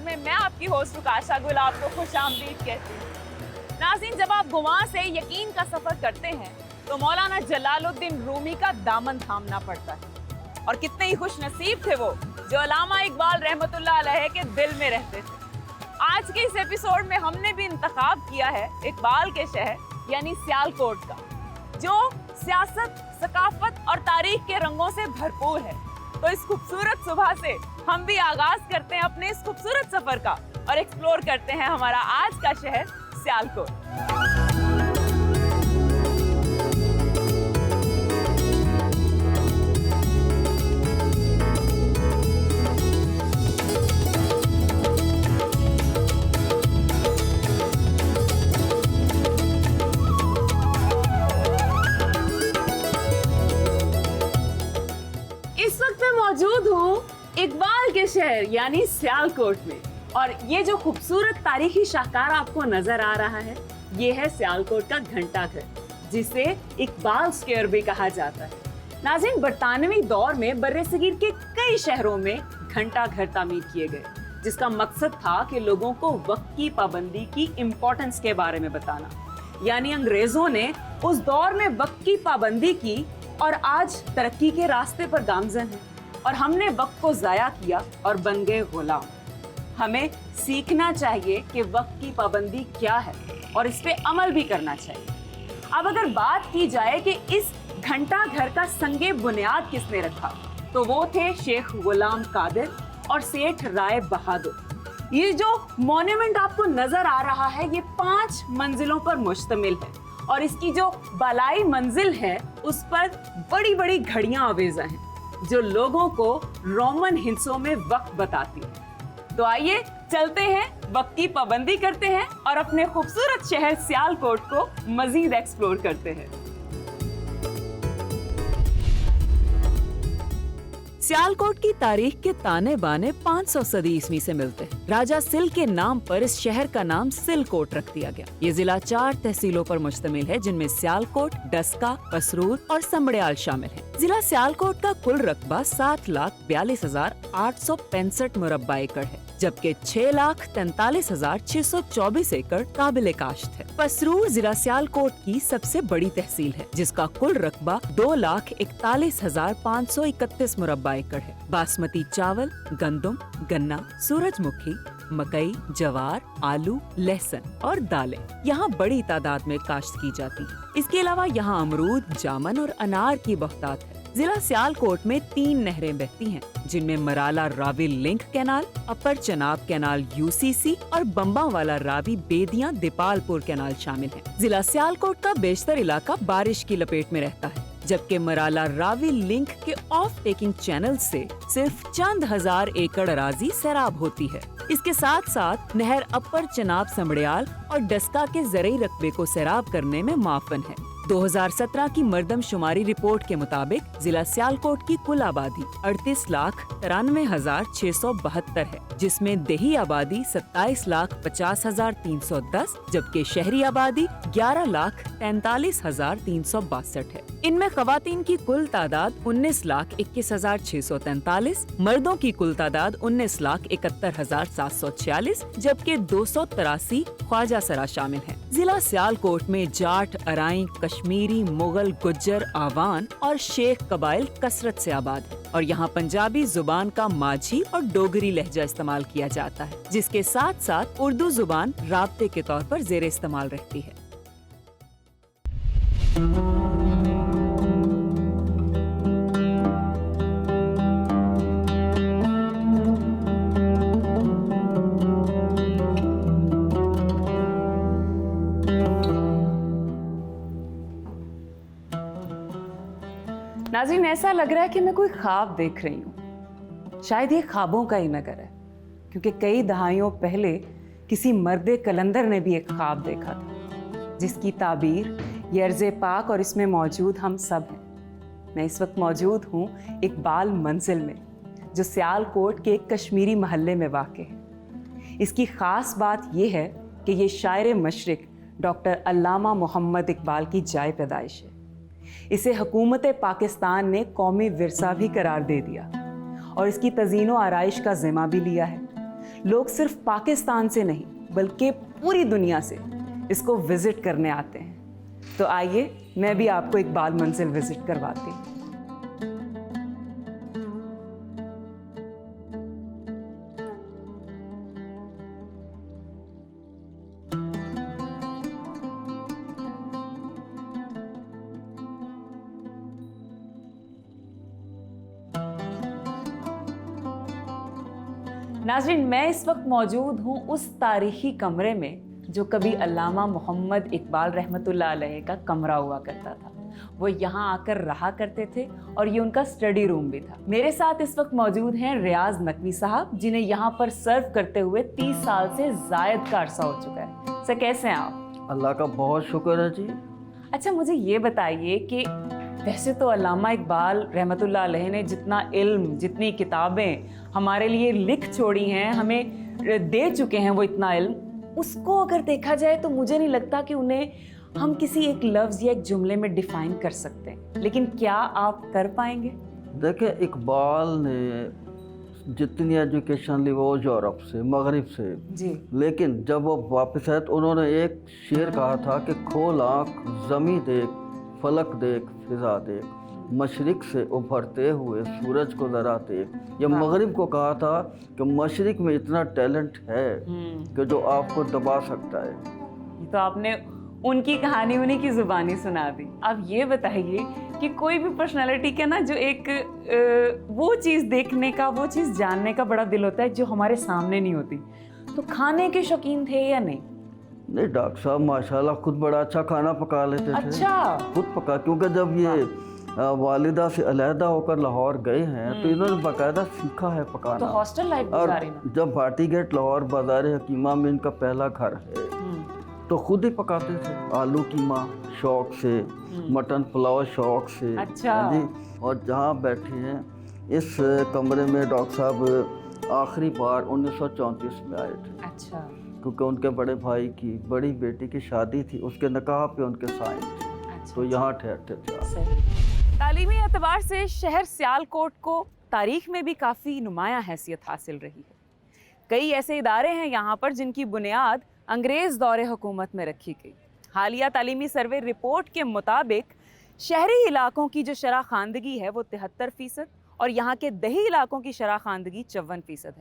में मैं आपकी होस्ट रुकाशा गुल आपको खुशामदीद कहती हूँ। नाज़रीन, जब आप गुमा से यकीन का सफर करते हैं तो मौलाना जलालुद्दीन रूमी का दामन थामना पड़ता है। और कितने ही खुश नसीब थे वो जो अल्लामा इकबाल रहमतुल्लाह अलैह के दिल में रहते थे। आज के इस एपिसोड में हमने भी इंतखाब किया है इकबाल के शहर यानी सियालकोट का, जो सियासत, सकाफत और तारीख के रंगों से भरपूर है। तो इस खूबसूरत सुबह से हम भी आगाज करते हैं अपने इस खूबसूरत सफर का और एक्सप्लोर करते हैं हमारा आज का शहर सियालकोट। मौजूद हूँ इकबाल के शहर यानी सियालकोट में, और ये जो खूबसूरत तारीखी शाहकार आपको नजर आ रहा है ये है सियालकोट का घंटाघर, जिसे इकबाल स्क्वायर भी कहा जाता है। नाज़रीन, बरतानवी दौर में बर्रे-सगीर के कई शहरों में घंटाघर तामीर किए गए, जिसका मकसद था कि लोगों को वक्त की पाबंदी की इम्पोर्टेंस के बारे में बताना। यानी अंग्रेजों ने उस दौर में वक्त की पाबंदी की और आज तरक्की के रास्ते पर गामजन है, और हमने वक्त को जाया किया और बन गए गुलाम। हमें सीखना चाहिए कि वक्त की पाबंदी क्या है और इस पे अमल भी करना चाहिए। अब अगर बात की जाए कि इस घंटा घर का संगे बुनियाद किसने रखा, तो वो थे शेख गुलाम कादिर और सेठ राय बहादुर। ये जो मॉन्यूमेंट आपको नजर आ रहा है ये 5 मंजिलों पर मुश्तमिल है, और इसकी जो बालाई मंजिल है उस पर बड़ी बड़ी घड़ियां आवेजा हैं जो लोगों को रोमन हिस्सों में वक्त बताती है। तो आइए चलते हैं, वक्त की पाबंदी करते हैं और अपने खूबसूरत शहर सियालकोट को मजीद एक्सप्लोर करते हैं। सियालकोट की तारीख के ताने बाने 500 सदी ईस्वी से मिलते हैं। राजा सिल के नाम पर इस शहर का नाम सिलकोट रख दिया गया। ये जिला 4 तहसीलों पर मुश्तमिल है, जिनमें सियालकोट, डस्का, पसरूर और समड़ियाल शामिल है। जिला सियालकोट का कुल रकबा 7,42,865 मुरब्बा एकड़ है, जबकि 6,43,624 एकड़ काबिल काश्त है। पसरूर जिला सियालकोट की सबसे बड़ी तहसील है, जिसका कुल रकबा 2,41,531 मुरब्बा एकड़ है। बासमती चावल, गंदम, गन्ना, सूरजमुखी, मकई, जवार, आलू, लहसुन और दालें यहाँ बड़ी तादाद में काश्त की जाती है। इसके अलावा यहाँ अमरूद, जामुन और अनार की बहुतायत है। जिला सियालकोट में 3 नहरें बहती हैं, जिनमें मराला रावी लिंक कैनाल, अपर चनाब कैनाल UCC और बम्बावाला रावी बेदिया दीपालपुर कैनाल शामिल हैं। जिला सियालकोट का बेशतर इलाका बारिश की लपेट में रहता है, जबकि मराला रावी लिंक के ऑफ टेकिंग चैनल से सिर्फ चंद हजार एकड़ अराजी सैराब होती है। इसके साथ साथ नहर अपर चनाब समड़ियाल और डस्का के ज़रई रकबे को सैराब करने में माफन है। 2017 की मर्दमशुमारी रिपोर्ट के मुताबिक जिला सियालकोट की कुल आबादी 38,93,672 है, जिसमें देही आबादी 27,50,310, जबकि शहरी आबादी 11,43,362 है। इनमें खवातीन की कुल तादाद 19,21,643, मर्दों की कुल तादाद 19,71,746, जबकि 283 ख्वाजा सरा शामिल हैं। जिला सियालकोट में जाट, अराई, कश्मीरी, मुगल, गुज्जर, आवान और शेख कबाइल कसरत से आबाद है, और यहाँ पंजाबी जुबान का माझी और डोगरी लहजा इस्तेमाल किया जाता है, जिसके साथ साथ उर्दू जुबान राब्ते के तौर पर जेर इस्तेमाल रहती है। नाज़रीन, ऐसा लग रहा है कि मैं कोई ख्वाब देख रही हूँ। शायद ये ख्वाबों का ही नगर है, क्योंकि कई दहाइयों पहले किसी मर्दे कलंदर ने भी एक ख्वाब देखा था, जिसकी ताबीर ये अर्ज़े पाक और इसमें मौजूद हम सब हैं। मैं इस वक्त मौजूद हूँ इकबाल मंजिल में, जो सियालकोट के एक कश्मीरी महल्ले में वाक़ है। इसकी ख़ास बात यह है कि ये शायर मशरिक डॉक्टर अल्लामा मोहम्मद इकबाल की जाए पैदाइश है। इसे हुकूमत पाकिस्तान ने कौमी विरसा भी करार दे दिया और इसकी तज़ीनो आराइश का ज़िम्मा भी लिया है। लोग सिर्फ पाकिस्तान से नहीं बल्कि पूरी दुनिया से इसको विजिट करने आते हैं। तो आइए मैं भी आपको एक बाल मंजिल विजिट करवाती हूँ। नाज़रीन, मैं इस वक्त मौजूद हूँ उस तारीखी कमरे में जो कभी अल्लामा मोहम्मद इकबाल रहमतुल्लाह अलैह का कमरा हुआ करता था। वो यहाँ आकर रहा करते थे और ये उनका स्टडी रूम भी था। मेरे साथ इस वक्त मौजूद हैं रियाज नकवी साहब, जिन्हें यहाँ पर सर्व करते हुए 30 साल से जायद का अरसा हो चुका है। सर, कैसे हैं आप? अल्लाह का बहुत शुक्र है जी। अच्छा, मुझे ये बताइए कि वैसे तो अल्लामा इकबाल रहमतुल्लाह अलैह ने जितना इल्म, जितनी किताबें हमारे लिए लिख छोड़ी हैं, हमें दे चुके हैं वो इतना इल्म, उसको अगर देखा जाए तो मुझे नहीं लगता कि उन्हें हम किसी एक लफ्ज़ या एक जुमले में डिफाइन कर सकते हैं। लेकिन क्या आप कर पाएंगे? देखिए, इकबाल ने जितनी एजुकेशन ली वो यूरोप से, मगरिब से जी, लेकिन जब वो वापस आए तो उन्होंने एक शेर कहा था कि खोल आँख, ज़मी देख, फलक देख, फिजा देख, मशरिक से उभरते हुए सूरज को ज़रा देख। ये मगरिब को कहा था कि मशरिक में इतना टैलेंट है कि जो आपको दबा सकता है। ये तो आपने उनकी कहानी उन्हीं की ज़ुबानी सुना दी। अब ये बताइए कि कोई भी पर्सनालिटी का ना जो एक वो चीज़ देखने का, वो चीज़ जानने का बड़ा दिल होता है जो हमारे सामने नहीं होती। तो खाने के शौकीन थे या नहीं? नहीं, डॉक्टर साहब माशाल्लाह खुद बड़ा अच्छा खाना पका लेते थे। अच्छा, खुद पका, क्योंकि जब ये वालिदा से अलहदा होकर लाहौर गए हैं तो इन्होंने बाकायदा सीखा है पकाना। तो हॉस्टल लाइफ और गुजारी ना? जब भाटी गेट लाहौर बाजार हकीमा में इनका पहला घर है तो खुद ही पकाते थे। आलू कीमा शौक से, मटन पुलाव शौक से। अच्छा। हाँ जी। और जहाँ बैठे हैं इस कमरे में डॉक्टर साहब आखिरी बार 1934 में आए थे। अच्छा। क्योंकि उनके बड़े भाई की बड़ी बेटी की शादी थी, उसके निकाह पे उनके साइन थे। अच्छा, तो यहाँ ठहरते थे। सही। तालीमी एतबार से शहर सियालकोट को तारीख में भी काफ़ी नुमायां हैसियत हासिल रही है। कई ऐसे इदारे हैं यहाँ पर जिनकी बुनियाद अंग्रेज़ दौरे हुकूमत में रखी गई। हालिया तालीमी सर्वे रिपोर्ट के मुताबिक शहरी इलाकों की जो शरह खानदगी है वो 73% और यहाँ के दही इलाकों की शरह खानदगी 54% है।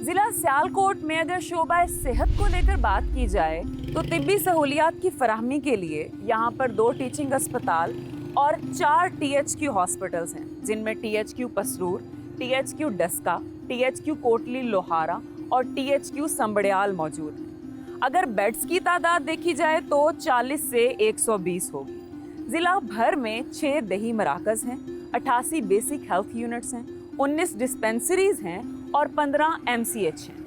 ज़िला सियालकोट में अगर शोबा सेहत को लेकर बात की जाए तो तिब्बी सहूलियात की फराहमी के लिए यहाँ पर 2 टीचिंग अस्पताल और 4 THQ हॉस्पिटल्स हैं, जिनमें THQ Pasrur, THQ Daska, THQ Kotli Lohara और THQ संबड़ियाल मौजूद हैं। अगर बेड्स की तादाद देखी जाए तो 40 से 120 होगी। ज़िला भर में 6 दही मराकज़ हैं, 88 बेसिक हेल्थ यूनिट्स हैं, 19 डिस्पेंसरीज़ हैं और 15 MCH हैं।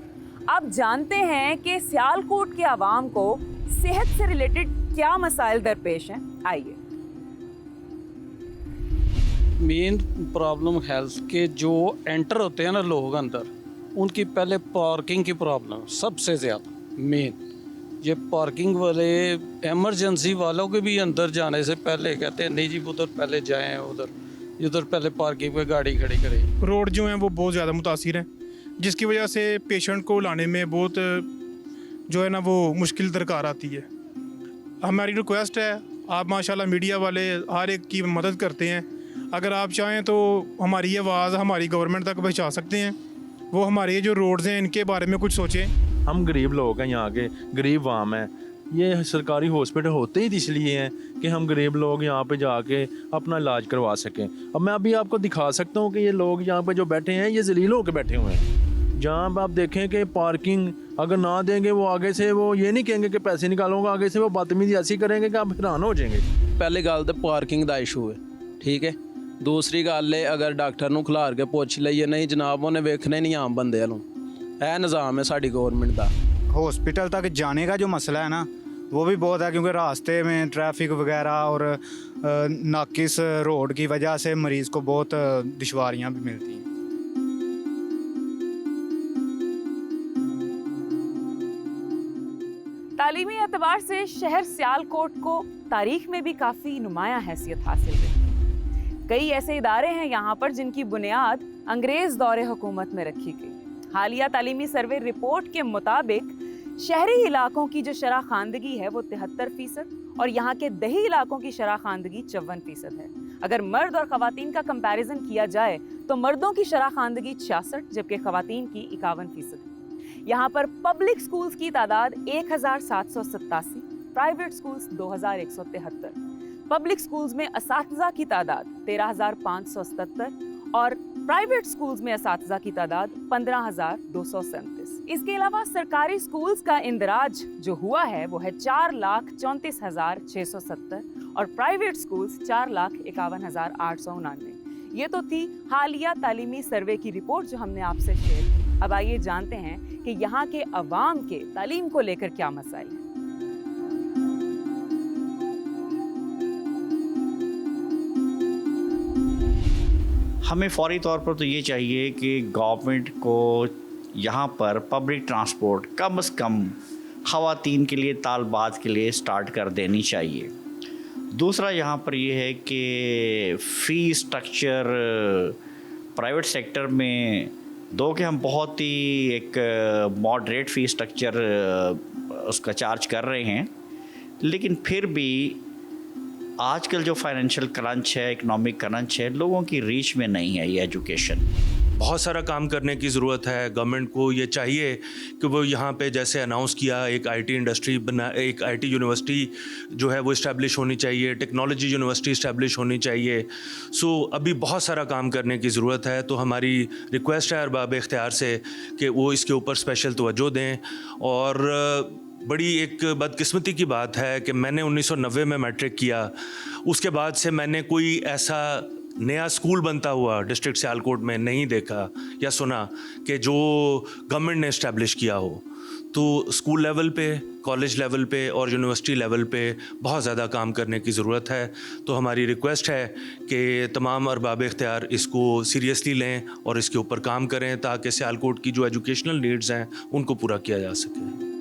अब जानते हैं कि सियालकोट के आवाम को सेहत से रिलेटेड क्या मसाइल दरपेश हैं। आइए। मेन प्रॉब्लम हेल्थ के जो एंटर होते हैं ना लोग अंदर, उनकी पहले पार्किंग की प्रॉब्लम सबसे ज़्यादा मेन। ये पार्किंग वाले इमरजेंसी वालों के भी अंदर जाने से पहले कहते हैं नहीं जी उधर पहले जाएं, उधर पहले पार्किंग पे गाड़ी खड़ी करें। रोड जो हैं वो बहुत ज़्यादा मुतासिर हैं, जिसकी वजह से पेशेंट को लाने में बहुत जो है ना वो मुश्किल दरकार आती है। हमारी रिक्वेस्ट है, आप माशाल्लाह मीडिया वाले हर एक की मदद करते हैं, अगर आप चाहें तो हमारी आवाज़ हमारी गवर्नमेंट तक पहुंचा सकते हैं। वो हमारे जो रोड्स हैं इनके बारे में कुछ सोचें। हम गरीब लोग हैं, यहाँ के गरीब आवाम हैं। ये सरकारी हॉस्पिटल होते ही इसलिए हैं कि हम गरीब लोग यहाँ पे जाके अपना इलाज करवा सकें। अब मैं अभी आपको दिखा सकता हूँ कि ये लोग यहाँ पे जो बैठे हैं ये जलील होकर बैठे हुए हैं। जहाँ पर आप देखें कि पार्किंग अगर ना देंगे वो आगे से वो ये नहीं कहेंगे कि पैसे निकालूंगा, आगे से वो बदतमीजी ऐसी करेंगे कि आप हैरान हो जाएंगे। पहली गल तो पार्किंग का इशू है, ठीक है। दूसरी गल है अगर डॉक्टर नूं खिलार के पुछ लईए नहीं जनाब उन्हें वेखना ही नहीं आम बंदे वालों। यह निज़ाम है साड़ी गवर्नमेंट का। हॉस्पिटल तक जाने का जो मसला है ना वो भी बहुत है, क्योंकि रास्ते में ट्रैफिक वगैरह और नाकिस रोड की वजह से मरीज़ को बहुत दुश्वारियाँ भी मिलती हैं। तालीमी एतबार से शहर सियालकोट को तारीख में भी काफ़ी नुमायां हैसियत हासिल रही। कई ऐसे इदारे हैं यहाँ पर जिनकी बुनियाद अंग्रेज दौरे हुकूमत में रखी गई। हालिया तालीमी सर्वे रिपोर्ट के मुताबिक शहरी इलाकों की जो शरह खानदगी है वो 73% और यहाँ के दही इलाकों की शरह खानदगी 54% है। अगर मर्द और ख़वातीन का कंपैरिजन किया जाए तो मर्दों की शरह खानदगी 66 जबकि ख़वातीन की 51% है। यहाँ पर पब्लिक स्कूल्स की तादाद 1787, प्राइवेट स्कूल्स 2173, पब्लिक स्कूल्स में असातिज़ा की तादाद 13,577 और प्राइवेट स्कूल्स में असातिज़ा की तादाद 15,237। इसके अलावा सरकारी स्कूल्स का इंदराज जो हुआ है वो है 4,34,670 और प्राइवेट स्कूल्स 4,51,899। ये तो थी हालिया तालीमी सर्वे की रिपोर्ट जो हमने आपसे शेयर की। अब आइए जानते हैं कि यहाँ के अवाम के तालीम को लेकर क्या मसाइल हैं। हमें फौरी तौर पर तो ये चाहिए कि गवर्नमेंट को यहाँ पर पब्लिक ट्रांसपोर्ट कम से कम ख़वातीन के लिए तालबात के लिए स्टार्ट कर देनी चाहिए। दूसरा यहाँ पर ये है कि फ़ी स्ट्रक्चर प्राइवेट सेक्टर में दो कि हम बहुत ही एक मॉडरेट फ़ी स्ट्रक्चर उसका चार्ज कर रहे हैं, लेकिन फिर भी आजकल जो फाइनेंशियल क्रंच है, इकोनॉमिक क्रंच है, लोगों की रीच में नहीं है ये एजुकेशन। बहुत सारा काम करने की ज़रूरत है। गवर्नमेंट को ये चाहिए कि वो यहाँ पे जैसे अनाउंस किया एक आईटी इंडस्ट्री बना, एक आईटी यूनिवर्सिटी जो है वो इस्टेब्लिश होनी चाहिए, टेक्नोलॉजी यूनिवर्सिटी इस्टेब्लिश होनी चाहिए। सो अभी बहुत सारा काम करने की ज़रूरत है। तो हमारी रिक्वेस्ट है अरबाब इख्तियार से कि वो इसके ऊपर स्पेशल तवज्जो दें। और बड़ी एक बदकिस्मती की बात है कि मैंने 1990 में मैट्रिक किया, उसके बाद से मैंने कोई ऐसा नया स्कूल बनता हुआ डिस्ट्रिक्ट सियालकोट में नहीं देखा या सुना कि जो गवर्नमेंट ने इस्टेब्लिश किया हो। तो स्कूल लेवल पे, कॉलेज लेवल पे और यूनिवर्सिटी लेवल पे बहुत ज़्यादा काम करने की ज़रूरत है। तो हमारी रिक्वेस्ट है कि तमाम अरबाब इख्तियार इसको सीरियसली लें और इसके ऊपर काम करें ताकि सियालकोट की जो एजुकेशनल नीड्स हैं उनको पूरा किया जा सके।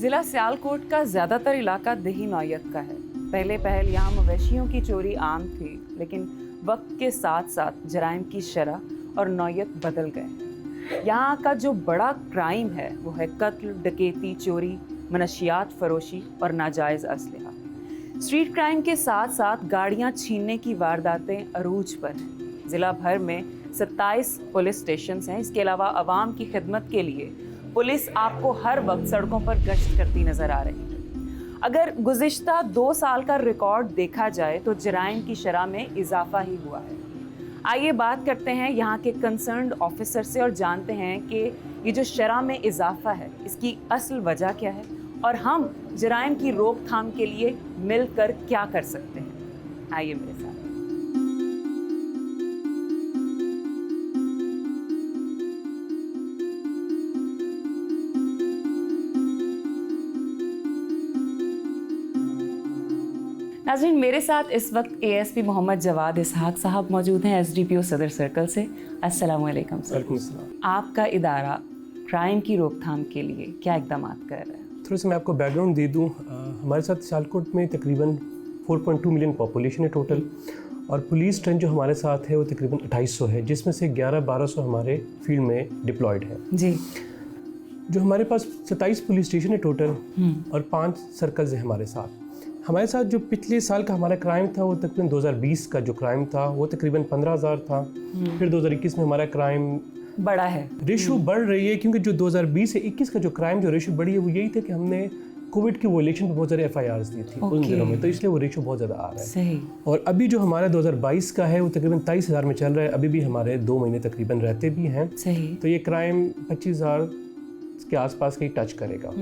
जिला सियालकोट का ज़्यादातर इलाका दही नौयत का है। पहले पहल यहाँ मवेशियों की चोरी आम थी, लेकिन वक्त के साथ साथ जराइम की शरह और नौयत बदल गए। यहाँ का जो बड़ा क्राइम है वो है कत्ल, डकैती, चोरी, मनशियात फरोशी और नाजायज़ असलहा। स्ट्रीट क्राइम के साथ साथ गाड़ियाँ छीनने की वारदातें अरूज पर हैं। ज़िला भर में 27 पुलिस स्टेशन हैं। इसके अलावा आवाम की खिदमत के लिए पुलिस आपको हर वक्त सड़कों पर गश्त करती नज़र आ रही है। अगर गुज़िश्ता 2 साल का रिकॉर्ड देखा जाए तो जराइम की शरह में इजाफा ही हुआ है। आइए बात करते हैं यहाँ के कंसर्न्ड ऑफिसर से और जानते हैं कि ये जो शरह में इजाफा है इसकी असल वजह क्या है और हम जराइम की रोकथाम के लिए मिलकर क्या कर सकते हैं। आइए मेरे साथ। नाज़रीन, मेरे साथ इस वक्त एएसपी मोहम्मद जवाद इसहाक साहब मौजूद हैं एसडीपीओ सदर सर्कल से। अस्सलाम वालेकुम सर। आपका इदारा क्राइम की रोकथाम के लिए क्या इक़दाम कर रहा है? थोड़ा सा मैं आपको बैकग्राउंड दे दूं। हमारे साथ सियालकोट में तकरीबन 4.2 मिलियन पॉपुलेशन है टोटल, और पुलिस स्ट्रेंथ जो हमारे साथ है वो तकरीबन 2800 है, जिसमें से 11-1200 हमारे फील्ड में डिप्लॉयड है जी। जो हमारे पास 27 पुलिस स्टेशन है टोटल और 5 सर्कल्स हैं हमारे साथ। हमारे साथ जो पिछले साल का हमारा क्राइम था वो तकरीबन 2020 का जो क्राइम था वो तकरीबन 15,000 था। फिर 2021 में हमारा क्राइम बड़ा है, रेशो बढ़ रही है, क्योंकि जो 2020 से 21 का जो क्राइम जो रेशो बढ़ी है वो यही था कि हमने कोविड की वोलेशन पर बहुत सारे FIRs दी थी उन दिनों में, तो इसलिए वो रेशो बहुत ज़्यादा आ रहा है। सही। और अभी जो हमारा 2022 का है वो तकरीबन 23,000 में चल रहा है। अभी भी हमारे 2 महीने तकरीबन रहते भी हैं। सही। तो ये क्राइम 25,000 के आसपास के टच करेगा।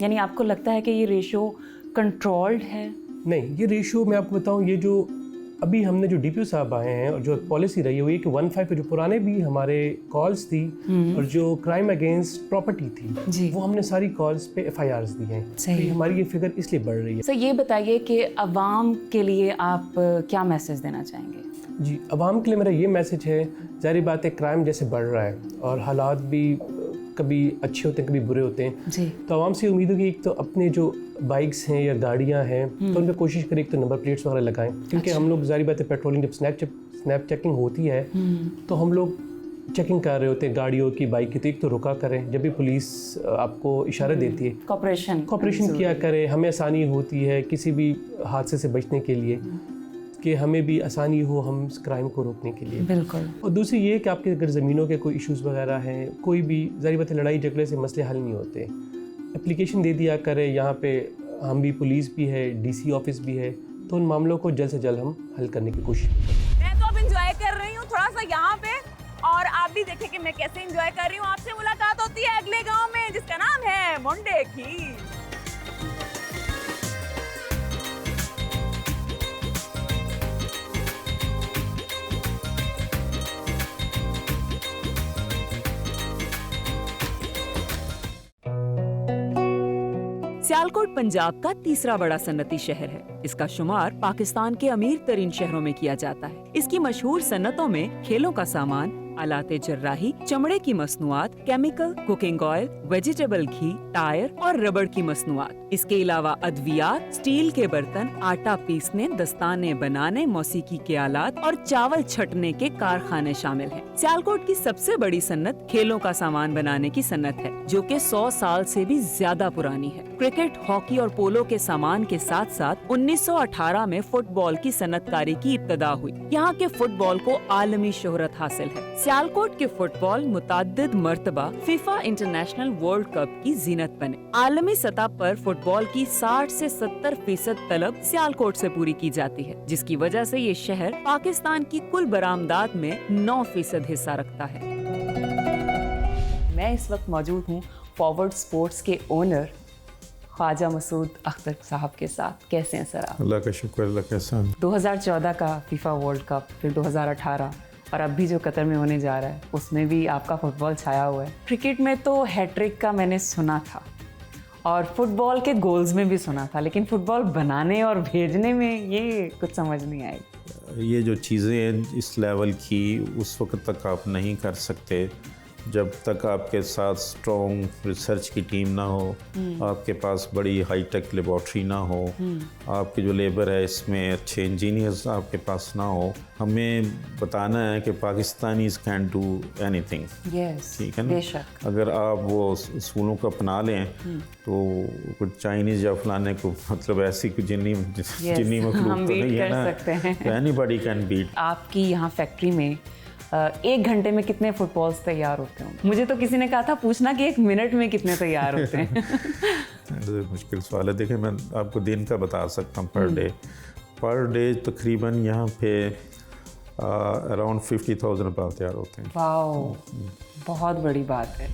यानी आपको लगता है कि ये रेशो कंट्रोल्ड है? नहीं, ये रेशो मैं आपको बताऊं, ये जो अभी हमने जो DPO साहब आए हैं और जो पॉलिसी रही है वो ये कि 1-5 पे जो पुराने भी हमारे कॉल्स थी और जो क्राइम अगेंस्ट प्रॉपर्टी थी वो हमने सारी कॉल्स पे FIRs दी हैं। सही। तो हमारी ये फिगर इसलिए बढ़ रही है। सर ये बताइए कि अवाम के लिए आप क्या मैसेज देना चाहेंगे? जी, अवाम के लिए मेरा ये मैसेज है, ज़ाहिर बात है क्राइम जैसे बढ़ रहा है और हालात भी कभी अच्छे होते हैं, कभी बुरे होते हैं जी। तो आवाम से उम्मीद होगी एक तो अपने जो बाइक्स हैं या गाड़ियां हैं तो उन पर कोशिश करें एक तो नंबर प्लेट्स वगैरह लगाएं, क्योंकि हम लोग जारी बात है पेट्रोलिंग जब स्नैप चेकिंग होती है तो हम लोग चेकिंग कर रहे होते हैं गाड़ियों की, बाइक की, तो एक तो रुका करें जब भी पुलिस आपको इशारा देती है, कॉपरेशन किया करें, हमें आसानी होती है किसी भी हादसे से बचने के लिए, कि हमें भी आसानी हो हम इस क्राइम को रोकने के लिए। बिल्कुल। और दूसरी ये कि आपके अगर ज़मीनों के कोई इश्यूज़ वगैरह हैं, कोई भी ज़ाहिर बात है लड़ाई झगड़े से मसले हल नहीं होते, एप्लीकेशन दे दिया करें, यहाँ पे हम भी पुलिस भी है, डीसी ऑफिस भी है, तो उन मामलों को जल्द से जल्द हम हल करने की कोशिश करें। मैं तो अब इंजॉय कर रही हूँ थोड़ा सा यहाँ पे, और आप भी देखें कि मैं कैसे एंजॉय कर रही हूँ। आपसे मुलाकात होती है अगले गांव में जिसका नाम है मुंडे खीर। सियालकोट पंजाब का तीसरा बड़ा सन्नती शहर है। इसका शुमार पाकिस्तान के अमीर तरीन शहरों में किया जाता है। इसकी मशहूर सन्नतों में खेलों का सामान, आलाते जर्राही, चमड़े की मसनूआत, केमिकल, कुकिंग ऑयल, वेजिटेबल घी, टायर और रबड़ की मसनूआत। इसके अलावा अद्वियात, स्टील के बर्तन, आटा पीसने, दस्ताने बनाने, मौसीकी के आलात और चावल छटने के कारखाने शामिल हैं। सियालकोट की सबसे बड़ी सन्नत खेलों का सामान बनाने की सन्नत है, जो कि 100 साल से भी ज्यादा पुरानी है। क्रिकेट, हॉकी और पोलो के सामान के साथ साथ 1918 में फुटबॉल की सन्नतकारी की इब्तदा हुई। यहाँ के फुटबॉल को आलमी शोहरत हासिल है। सियालकोट के फुटबॉल मुताद्दिद मर्तबा फीफा इंटरनेशनल वर्ल्ड कप की जीनत बने। आलमी सतह पर फुटबॉल की 60 से 70% तलब सियालकोट से पूरी की जाती है, जिसकी वजह से ये शहर पाकिस्तान की कुल बरामदात में 9% हिस्सा रखता है। मैं इस वक्त मौजूद हूँ फॉरवर्ड स्पोर्ट्स के ओनर ख्वाजा मसूद अख्तर साहब के साथ। कैसे हैं सर आप? अल्लाह का शुक्र, अल्लाह का एहसान। 2014 का फीफा वर्ल्ड कप, फिर 2018 और अब भी जो कतर में होने जा रहा है उसमें भी आपका फुटबॉल छाया हुआ है। क्रिकेट में तो हैट्रिक का मैंने सुना था और फुटबॉल के गोल्स में भी सुना था, लेकिन फुटबॉल बनाने और भेजने में ये कुछ समझ नहीं आई। ये जो चीज़ें हैं इस लेवल की उस वक्त तक आप नहीं कर सकते जब तक आपके साथ स्ट्रॉन्ग रिसर्च की टीम ना हो, आपके पास बड़ी हाई टेक लेबॉर्ट्री ना हो, आपकी जो लेबर है इसमें अच्छे इंजीनियर्स आपके पास ना हो। हमें बताना है कि पाकिस्तानीज़ कैन डू एनीथिंग। ठीक है ना? बेशक। अगर आप वो उसूलों को अपना लें तो कुछ चाइनीज़ या फलाने को मतलब ऐसी कुछ जिन्नी मखलूक तो नहीं है ना, एनीबॉडी कैन बीट। आपकी यहाँ फैक्ट्री में 1 घंटे में कितने फुटबॉल्स तैयार होते हैं? मुझे तो किसी ने कहा था पूछना कि 1 मिनट में कितने तैयार होते हैं। मुश्किल सवाल है। देखिए मैं आपको दिन का बता सकता हूँ पर डे तकरीबन यहाँ पे अराउंड 50,000 बाल तैयार होते हैं। वाओ, बहुत बड़ी बात है।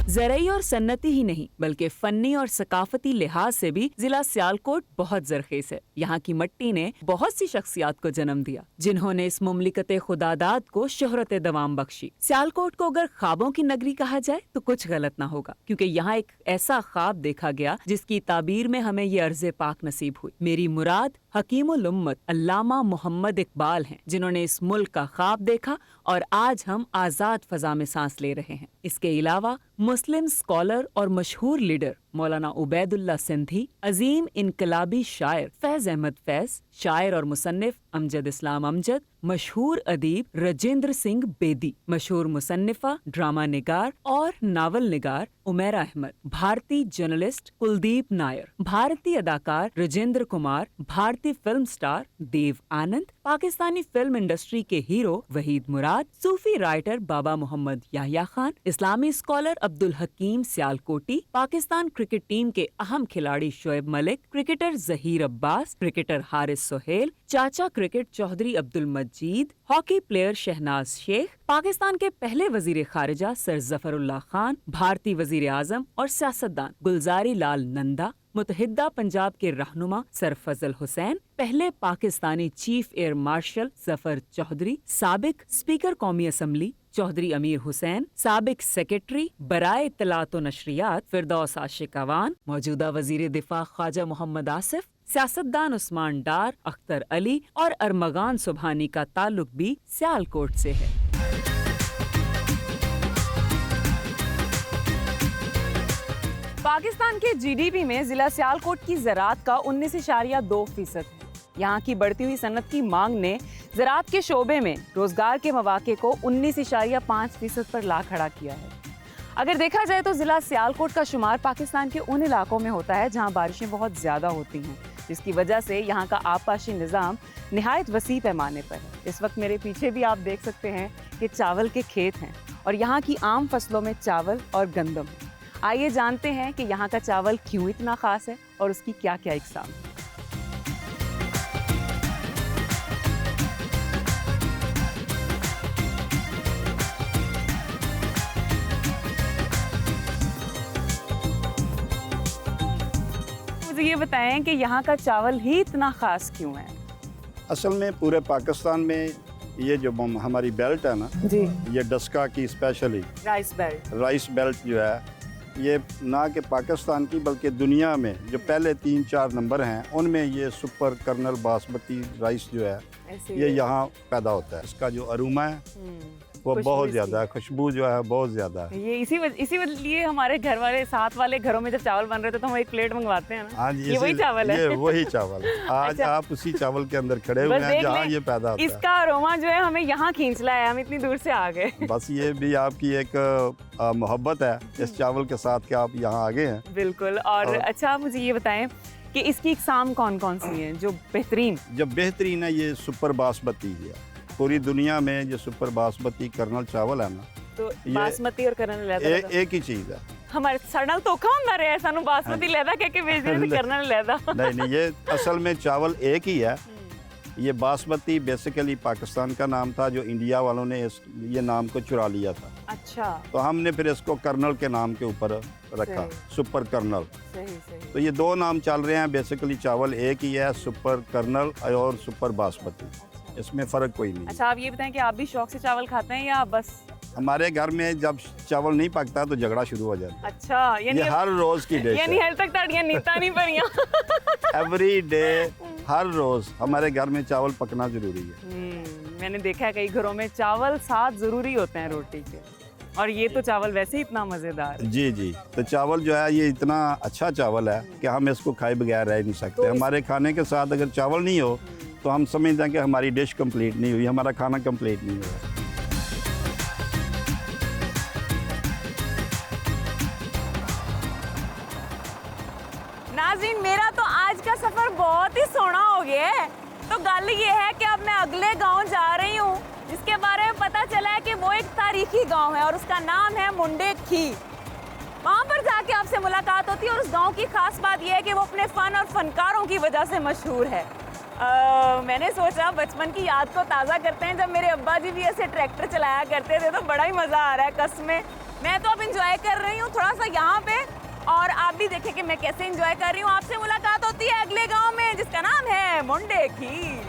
ज़रई और सन्नती ही नहीं बल्कि फन्नी और सकाफती लिहाज से भी जिला सियालकोट बहुत जरखेज है। यहाँ की मिट्टी ने बहुत सी शख्सियात को जन्म दिया जिन्होंने इस मुमलिकत खुदादाद को शोहरत दवाम बख्शी। सियालकोट को अगर ख्वाबों की नगरी कहा जाए तो कुछ गलत ना होगा, क्योंकि यहाँ एक ऐसा ख्वाब देखा गया जिसकी ताबीर में हमें ये अर्ज़े पाक नसीब हुई। मेरी मुराद हकीमुल उम्मत अल्लामा मोहम्मद इकबाल हैं, जिन्होंने इस मुल्क का ख्वाब देखा और आज हम आज़ाद फ़ज़ा में सांस ले रहे हैं। इसके अलावा मुस्लिम स्कॉलर और मशहूर लीडर मौलाना उबैदुल्ला सिंधी, अजीम इनकलाबी शायर फैज़ अहमद फैज़, शायर और मुसन्निफ अमजद इस्लाम अमजद, मशहूर अदीब राजेंद्र सिंह बेदी, मशहूर मुसन्निफा, ड्रामा निगार और नावल निगार उमेरा अहमद, भारतीय जर्नलिस्ट कुलदीप नायर, भारतीय अदाकार राजेंद्र कुमार, भारतीय film star Dev Anand, Pakistani film industry के हीरो वहीद मुराद, सूफी राइटर बाबा मोहम्मद याह्या खान, इस्लामी स्कॉलर अब्दुल हकीम सियालकोटी, पाकिस्तान क्रिकेट टीम के अहम खिलाड़ी शोएब मलिक, क्रिकेटर जहीर अब्बास, क्रिकेटर हारिस सोहेल, चाचा क्रिकेट चौधरी अब्दुल मजीद, हॉकी प्लेयर शहनाज शेख, पाकिस्तान के पहले वजीर खारिजा सर जफरुल्लाह खान, भारतीय वजीर आजम और सियासतदान गुलजारी लाल नंदा, मुतहिदा पंजाब के रहनुमा सर फजल हुसैन, पहले Pakistani chief air marshal Zafar Chaudhry, साबिक स्पीकर कौमी असम्बली चौधरी अमीर हुसैन, साबिक सेक्रेटरी बराए इत्तलात व नशरियात फिरदौस आशिक अवान, मौजूदा वजीर दिफा ख्वाजा मोहम्मद आसिफ, सियासतदान उस्मान डार, अख्तर अली और अरमगान सुबहानी का ताल्लुक भी सियालकोट से है। पाकिस्तान के जीडीपी में जिला सियालकोट की ज़राअत का 19.2% है। यहाँ की बढ़ती हुई सनत की मांग ने ज़राअत के शोबे में रोजगार के मौके को 19.5% पर ला खड़ा किया है। अगर देखा जाए तो जिला सियालकोट का शुमार पाकिस्तान के उन इलाकों में होता है जहाँ बारिशें बहुत ज़्यादा होती हैं, जिसकी वजह से यहाँ का आबपाशी निज़ाम निहायत वसी पैमाने पर है। इस वक्त मेरे पीछे भी आप देख सकते हैं कि चावल के खेत हैं और यहाँ की आम फसलों में चावल और गंदम है। आइए जानते हैं कि यहाँ का चावल क्यों इतना ख़ास है और उसकी क्या क्या इकसाम है। मुझे ये बताएं कि यहाँ का चावल ही इतना ख़ास क्यों है? असल में पूरे पाकिस्तान में ये जो हमारी बेल्ट है ना जी, ये डस्का की स्पेशली राइस बेल्ट जो है ये ना कि पाकिस्तान की बल्कि दुनिया में जो पहले 3-4 नंबर हैं उनमें ये सुपर कर्नल बासमती राइस जो है ये यहाँ पैदा होता है। इसका जो अरोमा है वो बहुत ज़्यादा है, खुशबू जो है बहुत ज़्यादा है। ये इसी लिए हमारे घर वाले साथ वाले घरों में जब चावल बन रहे थे तो हम एक प्लेट मंगवाते हैं ना। हाँ जी, ये वही चावल है। ये वही चावल है। आज अच्छा। आप उसी चावल के अंदर खड़े हुए हैं जहाँ ये पैदा होता है। इसका अरोमा जो है हमें यहाँ खींच लाया, हम इतनी दूर से आ गए। बस ये भी आपकी एक मोहब्बत है इस चावल के साथ कि आप यहाँ आ गए हैं। बिल्कुल। और अच्छा, आप मुझे ये बताएं कि इसकी इकसाम कौन कौन सी हैं जो बेहतरीन? जो बेहतरीन है ये सुपर बासमती है। पूरी दुनिया में जो सुपर बासमती कर्नल चावल है ना तो बासमती और कर्नल लैदा एक ही चीज़ है। हमारे सड़ल धोखा होता रहा है, सानू बासमती लैदा कह के भेज दे कर्नल लैदा। नहीं ये असल में चावल एक ही है। ये बासमती बेसिकली पाकिस्तान का नाम था, जो इंडिया वालों ने ये नाम को चुरा लिया था। अच्छा। तो हमने फिर इसको कर्नल के नाम के ऊपर रखा, सुपर कर्नल। सही। तो ये दो नाम चल रहे हैं, बेसिकली चावल एक ही है, सुपर कर्नल और सुपर बासमती। इसमें फ़र्क कोई नहीं। अच्छा, आप ये बताएं कि आप भी शौक से चावल खाते हैं या बस? हमारे घर में जब चावल नहीं पकता तो झगड़ा शुरू हो जाता है। अच्छा, ये हर रोज की डिश यानी है। हल तक ताड़ियां नीता नहीं परियां। एवरी डे हर रोज हमारे घर में चावल पकना जरूरी है। मैंने देखा है कई घरों में चावल साथ जरूरी होते हैं रोटी के, और ये तो चावल वैसे ही इतना मजेदार है। जी तो चावल जो है ये इतना अच्छा चावल है कि हम इसको खाए बगैर रह नहीं सकते। हमारे खाने के साथ अगर चावल नहीं हो तो हम समझते हैं कि हमारी डिश कंप्लीट नहीं हुई, हमारा खाना कंप्लीट नहीं हुआ। नाज़रीन, मेरा तो आज का सफर बहुत ही सोहना हो गया है। तो गल ये है कि अब मैं अगले गांव जा रही हूँ जिसके बारे में पता चला है कि वो एक तारीखी गांव है और उसका नाम है मुंडे खी। वहाँ पर जाके आपसे मुलाकात होती है और उस गांव की खास बात यह है कि वो अपने फन और फनकारों की वजह से मशहूर है। मैंने सोचा बचपन की याद को ताज़ा करते हैं, जब मेरे अब्बा जी भी ऐसे ट्रैक्टर चलाया करते थे तो बड़ा ही मज़ा आ रहा है कसमें। मैं तो अब इंजॉय कर रही हूँ थोड़ा सा यहाँ पे, और आप भी देखें कि मैं कैसे एंजॉय कर रही हूँ। आपसे मुलाकात होती है अगले गांव में जिसका नाम है मुंडे खी।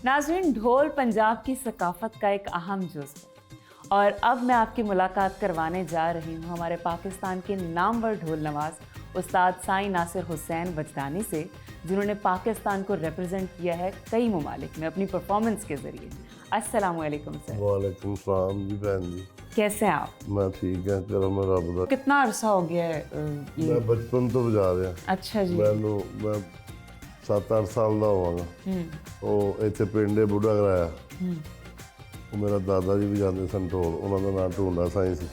नाज़रीन, ढोल पंजाब की सकाफत का एक अहम जुज़ है और अब मैं आपकी मुलाकात करवाने जा रही हूँ हमारे पाकिस्तान के नामवर ढोल नवाज उस्ताद साईं नासिर हुसैन वजदानी से, जिन्होंने पाकिस्तान को रिप्रेजेंट किया है कई ममालिक में अपनी परफॉर्मेंस के ज़रिए। अस्सलाम वालेकुम सर। वालेकुम सलाम जी बहन जी। कैसे हैं आप? मैं ठीक है, चलो मैं रब दा। कितना अरसा हो गया है ये? मैं बचपन तो बजा रहा। अच्छा जी। मैं 7-8 साल ਦਾ ਹੋਵਾਂਗਾ। ਉਹ ਇੱਥੇ ਪਿੰਡੇ ਬੁੱਢਾ ਕਰਾਇਆ। ਉਹ ਮੇਰਾ ਦਾਦਾ ਜੀ ਵੀ ਜਾਂਦੇ ਸਨ ਢੋਲ, ਉਹਨਾਂ ਦਾ ਨਾਮ ਢੂੰਡਾ ਸਾਈਂ ਸੀ।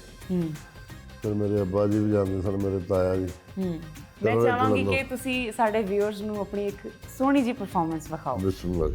ਫਿਰ ਮੇਰੇ ਅੱਬਾ ਜੀ ਵੀ ਜਾਂਦੇ ਸਨ, ਮੇਰੇ ਤਾਇਆ ਜੀ। ਮੈਂ ਚਾਹਾਂਗੀ ਕਿ ਤੁਸੀਂ ਸਾਡੇ ਵਿਊਅਰਸ ਨੂੰ ਆਪਣੀ ਇੱਕ ਸੋਹਣੀ ਜੀ ਪਰਫਾਰਮੈਂਸ ਵਿਖਾਓ। ਬਿਸਮਿਲ੍ਲਾ।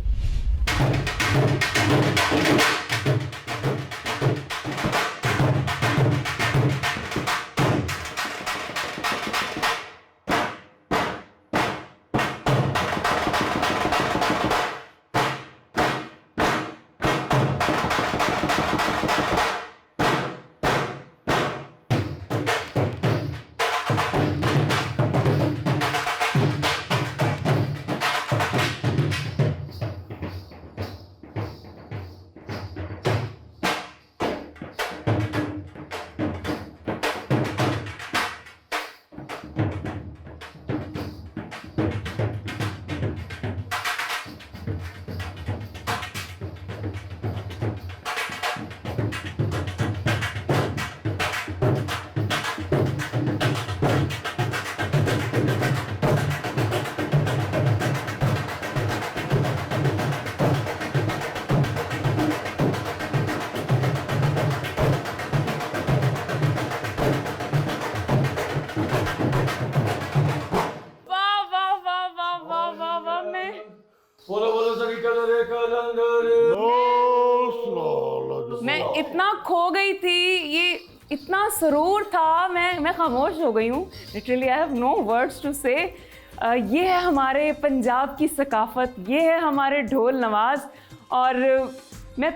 मैं इतना खो गई थी, ये इतना सुरूर था, मैं खामोश हो गई हूँ। Literally I have no words to say. ये है हमारे पंजाब की सकाफत, ये है हमारे ढोल नवाज, और मैं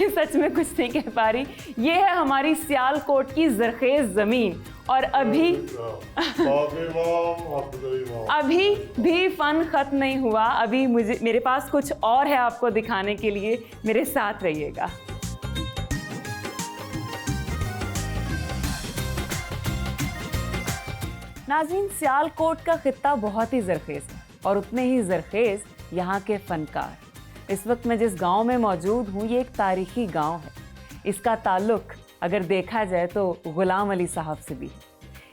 सच में कुछ नहीं कह पा रही। ये है हमारी सियालकोट की ज़रख़ेज़ ज़मीन, और अभी भी फ़न ख़त्म नहीं हुआ। अभी मेरे पास कुछ और है आपको दिखाने के लिए, मेरे साथ रहिएगा। नाज़रीन, सियालकोट का खित्ता बहुत ही ज़रख़ेज़ है, और उतने ही ज़रख़ेज़ यहाँ के फ़नकार। इस वक्त मैं जिस गांव में मौजूद हूँ, ये एक तारीख़ी गांव है। इसका ताल्लुक़ अगर देखा जाए तो ग़ुलाम अली साहब से भी है।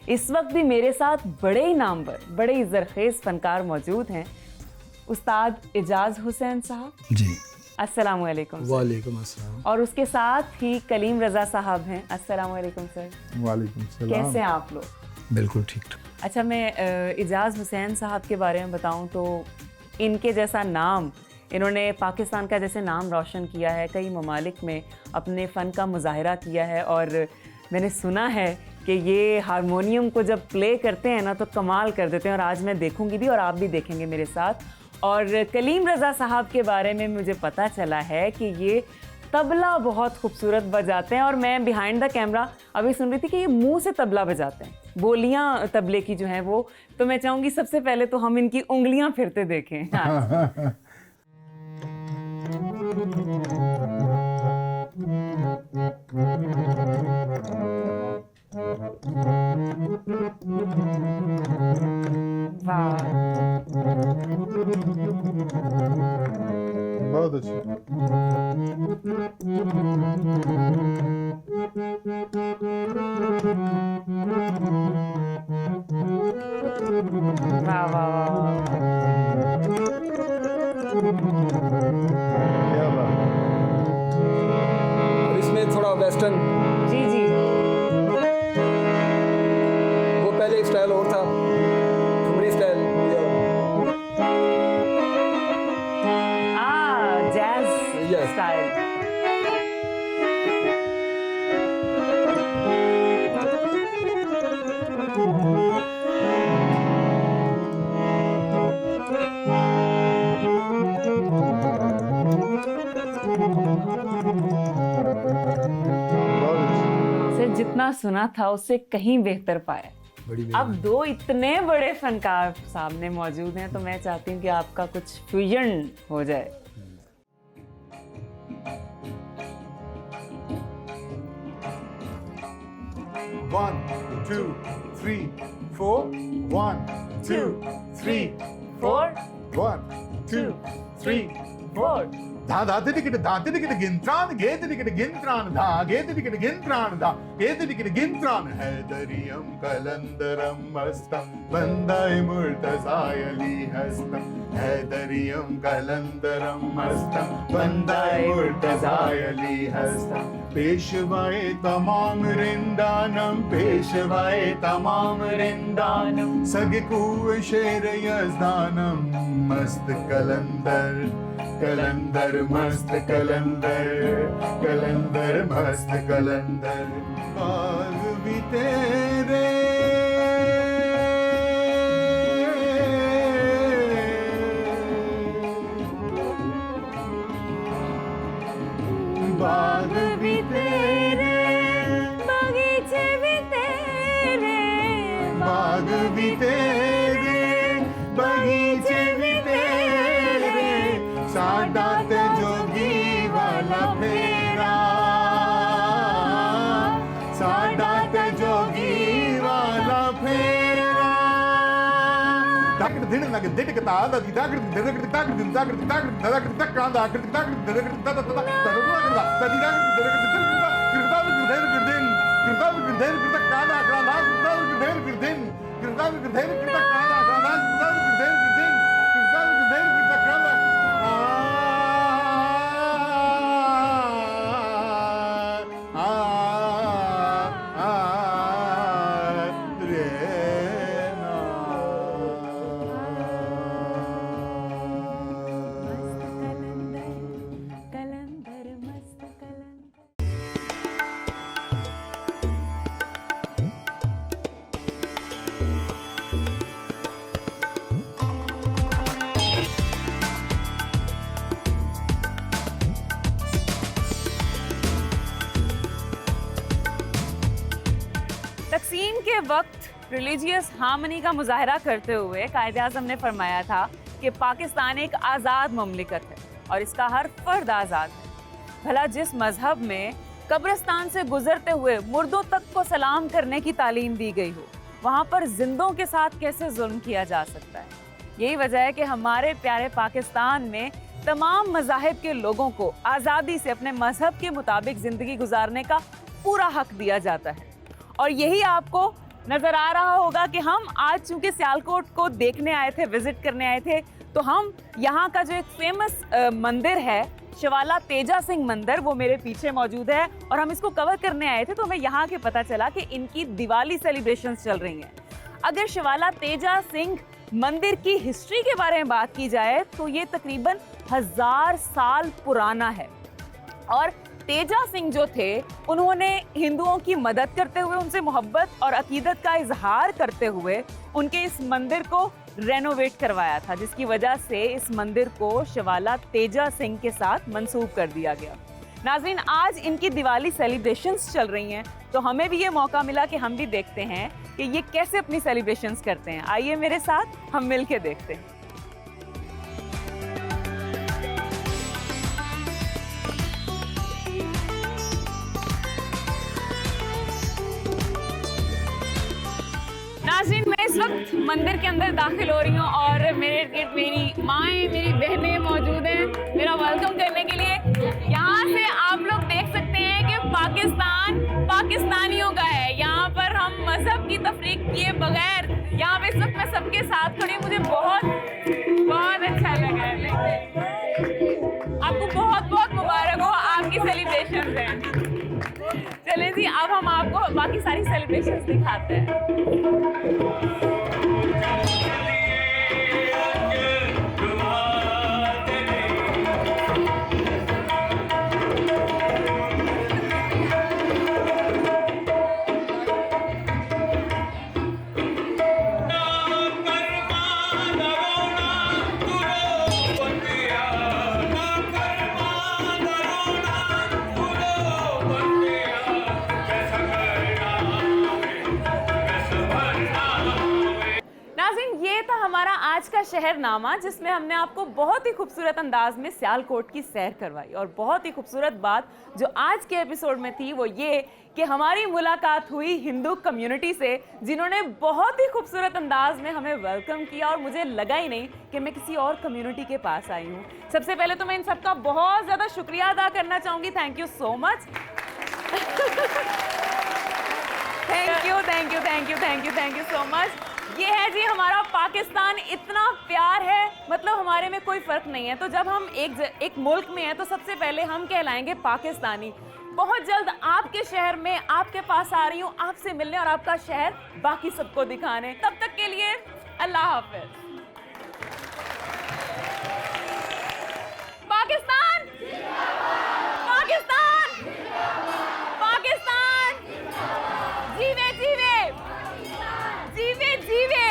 इस वक्त भी मेरे साथ बड़े ही नामवर, बड़े ही ज़रख़ेज़ फ़नकार मौजूद हैं। उस्ताद एजाज़ हुसैन साहब जी, अस्सलाम वालेकुम। वालेकुम अस्सलाम। और उसके साथ ही कलीम रज़ा साहब हैं। अस्सलाम वालेकुम सर। वालेकुम सलाम। कैसे हैं आप लोग? बिल्कुल ठीक ठाक। अच्छा, मैं एजाज़ हुसैन साहब के बारे में बताऊं तो इनके जैसा नाम, इन्होंने पाकिस्तान का जैसे नाम रोशन किया है, कई ममालिक में अपने फ़न का मुज़ाहरा किया है, और मैंने सुना है कि ये हारमोनियम को जब प्ले करते हैं ना तो कमाल कर देते हैं, और आज मैं देखूंगी भी और आप भी देखेंगे मेरे साथ। और कलीम रज़ा साहब के बारे में मुझे पता चला है कि ये तबला बहुत खूबसूरत बजाते हैं, और मैं बिहाइंड द कैमरा अभी सुन रही थी कि ये मुंह से तबला बजाते हैं, बोलियां तबले की जो हैं वो। तो मैं चाहूँगी सबसे पहले तो हम इनकी उंगलियां फिरते देखें। हाँ। बहुत अच्छी। वाह वाह वाह। क्या बात। और इसमें थोड़ा वेस्टर्न, जी जी, वो पहले एक स्टाइल और था, ठुमरी स्टाइल। Jazz style. से जितना सुना था उससे कहीं बेहतर पाया। अब दो इतने बड़े फनकार सामने मौजूद हैं, तो मैं चाहती हूँ कि आपका कुछ फ्यूजन हो जाए। One, two, three, four. 1, 2, 3, 4, 1, 2, 3, 4. धा धा तिटिकिट धा तिटिकिट गिंत्रान गे तिटिकिट गिंत्रान धा गे तिटिकिट गिंत्रान धा गे तिटिकिट गिंत्रान हैदरियम कलंदरम मस्तम बंदाय मुर्तजायली हस्तम हैदरियम कलंदरम मस्तम बंदाय मुर्तजायली हस्तम पेशवाए तमाम रिंदानम पेशवाए तमाम रिंदानम सगे कुए शेर यजदानम मस्त कलंदर कलंदर मस्त कलंदर कलंदर मस्त कलंदर बाग भी तेरे बाग भी तेरे बगीचे भी तेरे, बाग भी तेरे बगीचे भी तेरे साडा ते जोगी वाला फेरा साडा ते जोगी वाला फेरा ताकत दिन लग दिट कता दा दी ताकत दिन ताकत दिन ताकत ताकत ताकत तक दा ताकत ताकत दिन ता ता ता ता दी के वक्त रिलीजियस हार्मनी का मुजाहरा करते हुए कायद-ए-आज़म ने फरमाया था कि पाकिस्तान एक आज़ाद ममलिकत है और इसका हर फर्द आज़ाद है। भला जिस मजहब में कब्रिस्तान से गुजरते हुए मुर्दों तक को सलाम करने की तालीम दी गई हो, वहाँ पर जिंदों के साथ कैसे जुल्म किया जा सकता है? यही वजह है कि हमारे प्यारे पाकिस्तान में तमाम मज़ाहिब के लोगों को आज़ादी से अपने मजहब के मुताबिक ज़िंदगी गुजारने का पूरा हक दिया जाता है। और यही आपको नज़र आ रहा होगा कि हम आज चूँकि सियालकोट को देखने आए थे, विज़िट करने आए थे, तो हम यहाँ का जो एक फेमस मंदिर है शिवाला तेजा सिंह मंदिर, वो मेरे पीछे मौजूद है और हम इसको कवर करने आए थे। तो हमें यहाँ के पता चला कि इनकी दिवाली सेलिब्रेशंस चल रही हैं। अगर शिवाला तेजा सिंह मंदिर की हिस्ट्री के बारे में बात की जाए तो ये तकरीबन 1000 साल पुराना है। और तेजा सिंह जो थे, उन्होंने हिंदुओं की मदद करते हुए, उनसे मोहब्बत और अकीदत का इजहार करते हुए उनके इस मंदिर को रेनोवेट करवाया था, जिसकी वजह से इस मंदिर को शिवाला तेजा सिंह के साथ मंसूब कर दिया गया। नाज़रीन, आज इनकी दिवाली सेलिब्रेशंस चल रही हैं, तो हमें भी ये मौका मिला कि हम भी देखते हैं कि ये कैसे अपनी सेलिब्रेशंस करते हैं। आइए मेरे साथ हम मिल के देखते हैं। नाज़रीन, मैं इस वक्त मंदिर के अंदर दाखिल हो रही हूँ और मेरे इर्द मेरी माएँ, मेरी बहनें मौजूद हैं मेरा वेलकम करने के लिए। यहाँ से आप लोग देख सकते हैं कि पाकिस्तान पाकिस्तानियों का है। यहाँ पर हम मजहब की तफरीक किए बगैर यहाँ पे इस वक्त मैं सबके साथ खड़ी हूँ। मुझे बहुत बहुत अच्छा लगा है। आपको बहुत बहुत मुबारक हो, आपकी सेलिब्रेशन है। चलें जी, अब हम आपको बाकी सारी सेलिब्रेशंस दिखाते हैं। हमारा आज का शहरनामा, जिसमें हमने आपको बहुत ही खूबसूरत अंदाज में सियालकोट की सैर करवाई। और बहुत ही खूबसूरत बात जो आज के एपिसोड में थी वो ये कि हमारी मुलाकात हुई हिंदू कम्युनिटी से, जिन्होंने बहुत ही खूबसूरत अंदाज में हमें वेलकम किया और मुझे लगा ही नहीं कि मैं किसी और कम्युनिटी के पास आई हूँ। सबसे पहले तो मैं इन सबका बहुत ज़्यादा शुक्रिया अदा करना चाहूँगी। Thank you so much. Thank you thank you thank you thank you thank you so much. ये है जी हमारा पाकिस्तान, इतना प्यार है, मतलब हमारे में कोई फ़र्क नहीं है। तो जब हम एक मुल्क में हैं तो सबसे पहले हम कहलाएंगे पाकिस्तानी। बहुत जल्द आपके शहर में आपके पास आ रही हूँ, आपसे मिलने और आपका शहर बाकी सबको दिखाने। तब तक के लिए अल्लाह हाफ़िज़। पाकिस्तान पाकिस्तान पाकिस्तान, जीवे जीवे जीवे जीवे।